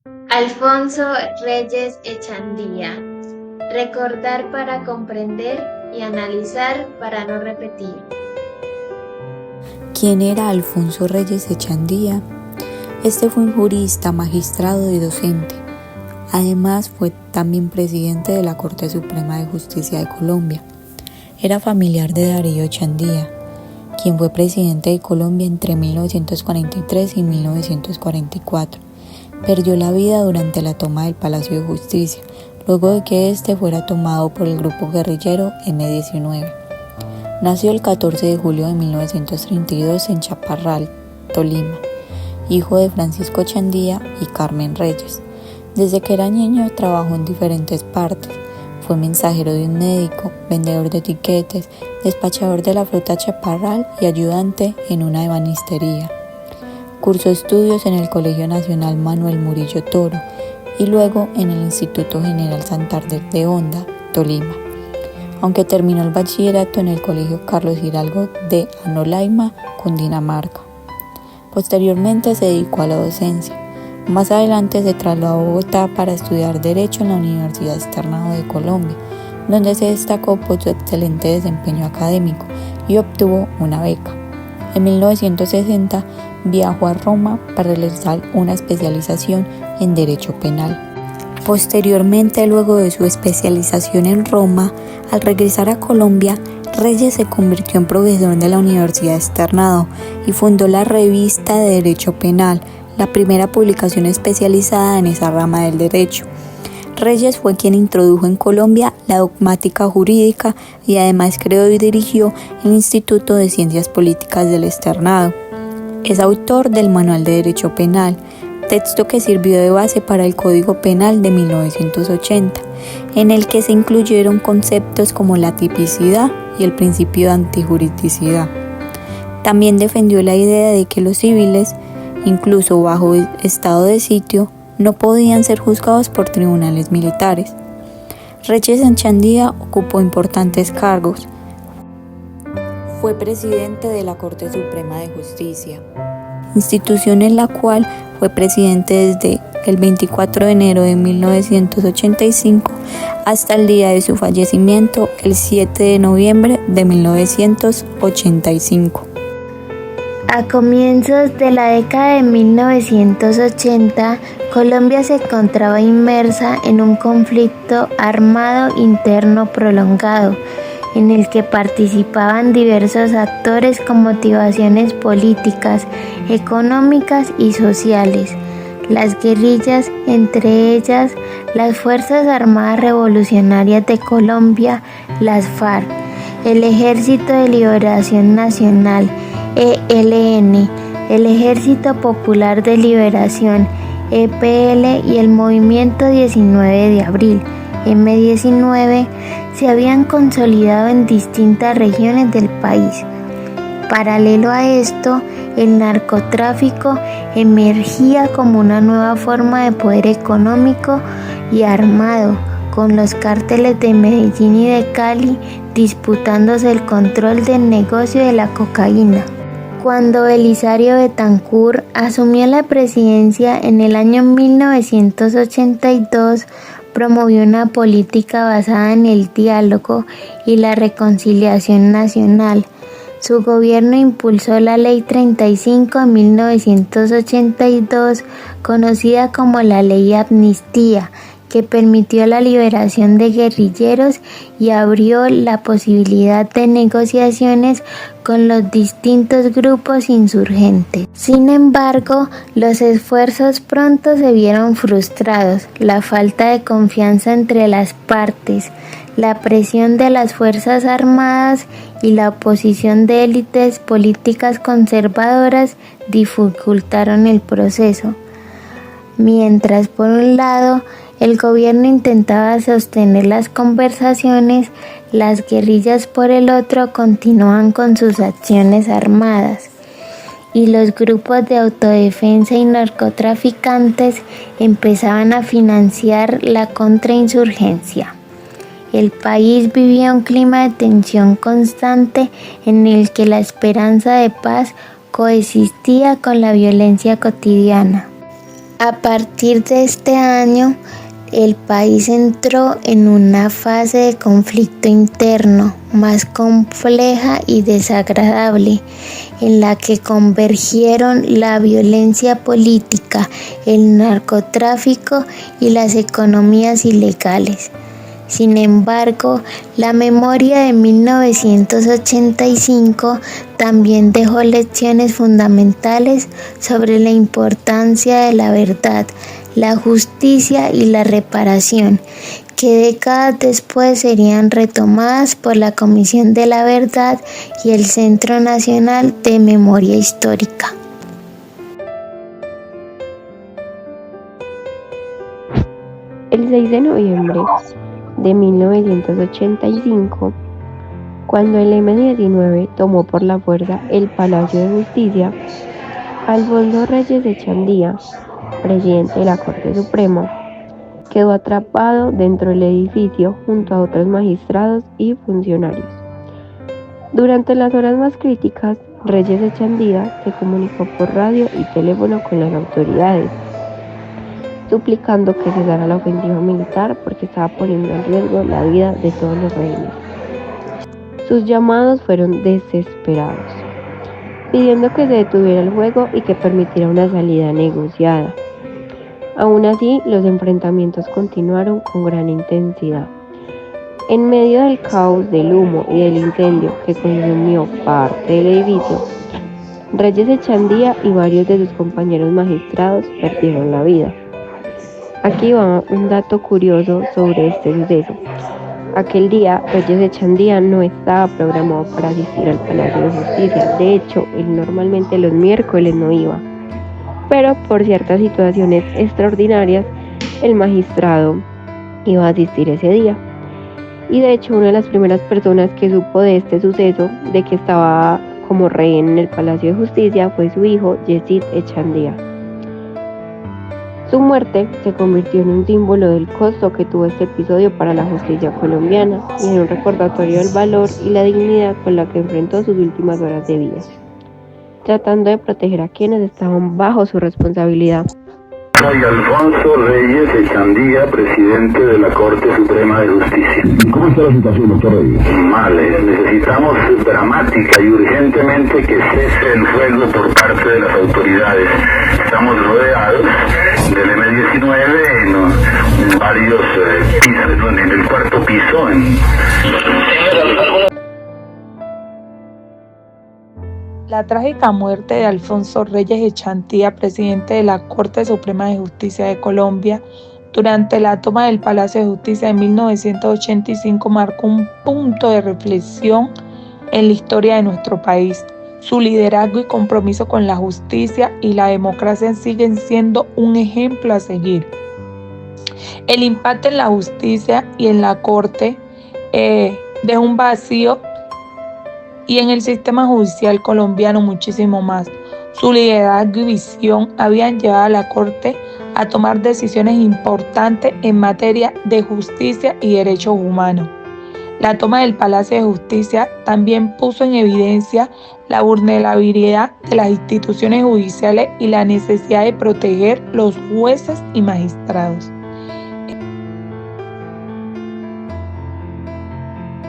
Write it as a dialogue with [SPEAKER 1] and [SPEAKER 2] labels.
[SPEAKER 1] Alfonso Reyes Echandía. Recordar para comprender y analizar para no repetir.
[SPEAKER 2] ¿Quién era Alfonso Reyes Echandía? Este fue un jurista, magistrado y docente. Además, fue también presidente de la Corte Suprema de Justicia de Colombia. Era familiar de Darío Echandía, quien fue presidente de Colombia entre 1943 y 1944. Perdió la vida durante la toma del Palacio de Justicia, luego de que este fuera tomado por el grupo guerrillero M-19. Nació el 14 de julio de 1932 en Chaparral, Tolima, hijo de Francisco Echandía y Carmen Reyes. Desde que era niño trabajó en diferentes partes. Fue mensajero de un médico, vendedor de tiquetes, despachador de la flota Chaparral y ayudante en una ebanistería. Cursó estudios en el Colegio Nacional Manuel Murillo Toro y luego en el Instituto General Santander de Honda, Tolima, aunque terminó el bachillerato en el Colegio Carlos Hidalgo de Anolaima, Cundinamarca. Posteriormente se dedicó a la docencia. Más adelante se trasladó a Bogotá para estudiar Derecho en la Universidad Externado de Colombia, donde se destacó por su excelente desempeño académico y obtuvo una beca. En 1960 viajó a Roma para realizar una especialización en Derecho Penal. Posteriormente, luego de su especialización en Roma, al regresar a Colombia, Reyes se convirtió en profesor de la Universidad Externado y fundó la Revista de Derecho Penal, la primera publicación especializada en esa rama del derecho. Reyes fue quien introdujo en Colombia la dogmática jurídica y además creó y dirigió el Instituto de Ciencias Políticas del Externado. Es autor del Manual de Derecho Penal, texto que sirvió de base para el Código Penal de 1980, en el que se incluyeron conceptos como la tipicidad y el principio de antijuridicidad. También defendió la idea de que los civiles, incluso bajo estado de sitio, no podían ser juzgados por tribunales militares. Reyes Echandía ocupó importantes cargos. Fue presidente de la Corte Suprema de Justicia, institución en la cual fue presidente desde el 24 de enero de 1985 hasta el día de su fallecimiento, el 7 de noviembre de 1985.
[SPEAKER 1] A comienzos de la década de 1980, Colombia se encontraba inmersa en un conflicto armado interno prolongado, en el que participaban diversos actores con motivaciones políticas, económicas y sociales. Las guerrillas, entre ellas las Fuerzas Armadas Revolucionarias de Colombia, las FARC, el Ejército de Liberación Nacional, ELN, el Ejército Popular de Liberación, EPL, y el Movimiento 19 de Abril, M19, se habían consolidado en distintas regiones del país. Paralelo a esto, el narcotráfico emergía como una nueva forma de poder económico y armado, con los cárteles de Medellín y de Cali disputándose el control del negocio de la cocaína. Cuando Belisario Betancur asumió la presidencia en el año 1982, promovió una política basada en el diálogo y la reconciliación nacional. Su gobierno impulsó la Ley 35 de 1982, conocida como la Ley Amnistía, que permitió la liberación de guerrilleros y abrió la posibilidad de negociaciones con los distintos grupos insurgentes. Sin embargo, los esfuerzos pronto se vieron frustrados. La falta de confianza entre las partes, la presión de las Fuerzas Armadas y la oposición de élites políticas conservadoras dificultaron el proceso. Mientras, por un lado, el gobierno intentaba sostener las conversaciones, las guerrillas por el otro continuaban con sus acciones armadas, y los grupos de autodefensa y narcotraficantes empezaban a financiar la contrainsurgencia. El país vivía un clima de tensión constante en el que la esperanza de paz coexistía con la violencia cotidiana. A partir de este año, el país entró en una fase de conflicto interno más compleja y desagradable, en la que convergieron la violencia política, el narcotráfico y las economías ilegales. Sin embargo, la memoria de 1985 también dejó lecciones fundamentales sobre la importancia de la verdad, la justicia y la reparación, que décadas después serían retomadas por la Comisión de la Verdad y el Centro Nacional de Memoria Histórica.
[SPEAKER 3] El 6 de noviembre de 1985, cuando el M-19 tomó por la fuerza el Palacio de Justicia, Alfonso Reyes Echandía, presidente de la Corte Suprema, quedó atrapado dentro del edificio junto a otros magistrados y funcionarios. Durante las horas más críticas, Reyes Echandía se comunicó por radio y teléfono con las autoridades, suplicando que cesara la ofensiva militar porque estaba poniendo en riesgo la vida de todos los rehenes. Sus llamados fueron desesperados, pidiendo que se detuviera el fuego y que permitiera una salida negociada. Aún así, los enfrentamientos continuaron con gran intensidad. En medio del caos, del humo y del incendio que consumió parte del edificio, Reyes Echandía y varios de sus compañeros magistrados perdieron la vida. Aquí va un dato curioso sobre este suceso. Aquel día, Reyes Echandía no estaba programado para asistir al Palacio de Justicia. De hecho, él normalmente los miércoles no iba. Pero por ciertas situaciones extraordinarias, el magistrado iba a asistir ese día. Y de hecho, una de las primeras personas que supo de este suceso, de que estaba como rehén en el Palacio de Justicia, fue su hijo, Yesid Echandía. Su muerte se convirtió en un símbolo del costo que tuvo este episodio para la justicia colombiana y en un recordatorio del valor y la dignidad con la que enfrentó sus últimas horas de vida, tratando de proteger a quienes estaban bajo su responsabilidad.
[SPEAKER 4] Soy Alfonso Reyes Echandía, presidente de la Corte Suprema de Justicia.
[SPEAKER 5] ¿Cómo está la situación, doctor Reyes?
[SPEAKER 4] Mal, necesitamos dramática y urgentemente que cese el fuego por parte de las autoridades. Estamos rodeados del M-19 en varios pisos, en el cuarto piso.
[SPEAKER 6] La trágica muerte de Alfonso Reyes Echandía, presidente de la Corte Suprema de Justicia de Colombia, durante la toma del Palacio de Justicia en 1985 marcó un punto de reflexión en la historia de nuestro país. Su liderazgo y compromiso con la justicia y la democracia siguen siendo un ejemplo a seguir. El impacto en la justicia y en la Corte deja un vacío, y en el sistema judicial colombiano muchísimo más. Su liderazgo y visión habían llevado a la Corte a tomar decisiones importantes en materia de justicia y derechos humanos. La toma del Palacio de Justicia también puso en evidencia la vulnerabilidad de las instituciones judiciales y la necesidad de proteger los jueces y magistrados.